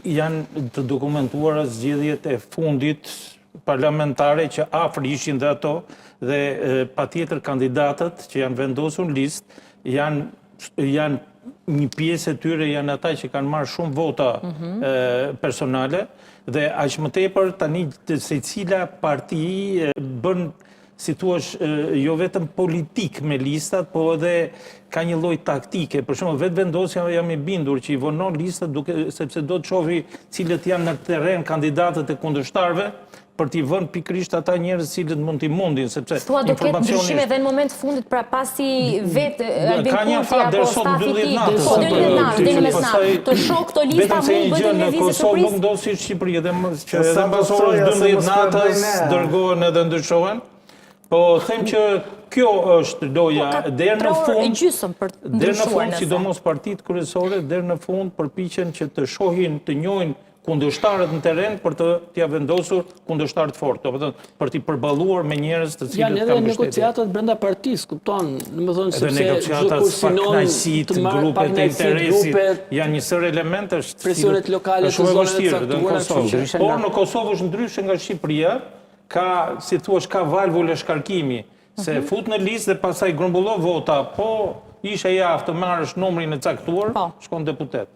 janë të dokumentuara zgjedhjet e fundit parlamentare që afër ishin dhe ato, dhe patjetër kandidatët që janë vendosur në listë janë një pjesë e tyre janë ata që kanë marrë shumë vota personale, dhe aq më tepër tani secila parti bën, si thuaç, jo vetëm politik me listat, po edhe ka një lloj taktike. Për shembull, vetë vendosja jam i bindur që i vonon listat sepse do të shohë cilët janë në terren kandidatët e kundërshtarëve, për t'i vënë pikrisht ata njerëz cilët mund t'i mundin, sepse thua do ketë ndryshime edhe në moment fundit pra pasi vetë Albin Kurti apo stafi i tij, po deri në natë, deri në mesnatë, të shoh këto lista mund bëjnë lëvizje surprizë. Kosovë nuk do si Shqipëri, edhe pas orës 12 natës dërgohen edhe ndryshohen. Po them që kjo është loja deri në fund. Deri në fund, sidomos partitë kryesore, deri në fund përpiqen që të shohin, të njohin kundërshtarët në terren për t'ia vendosur kundërshtar të fortë, domethënë për t'i përballuar me njerëz të cilët kanë mbështetje. Janë edhe negociatat brenda partisë, kupton, domethënë sepse negociatat faknajësit, grupet e interesit janë një sër elementesh, presionet lokale të zonave të caktuara. Por në Kosovë është ndryshe nga Shqipëria, ka, si thua, ka valvulë shkarkimi, se fut në listë dhe pastaj grumbullon vota, po ishe i aftë të marrësh numrin e caktuar, shkon deputet.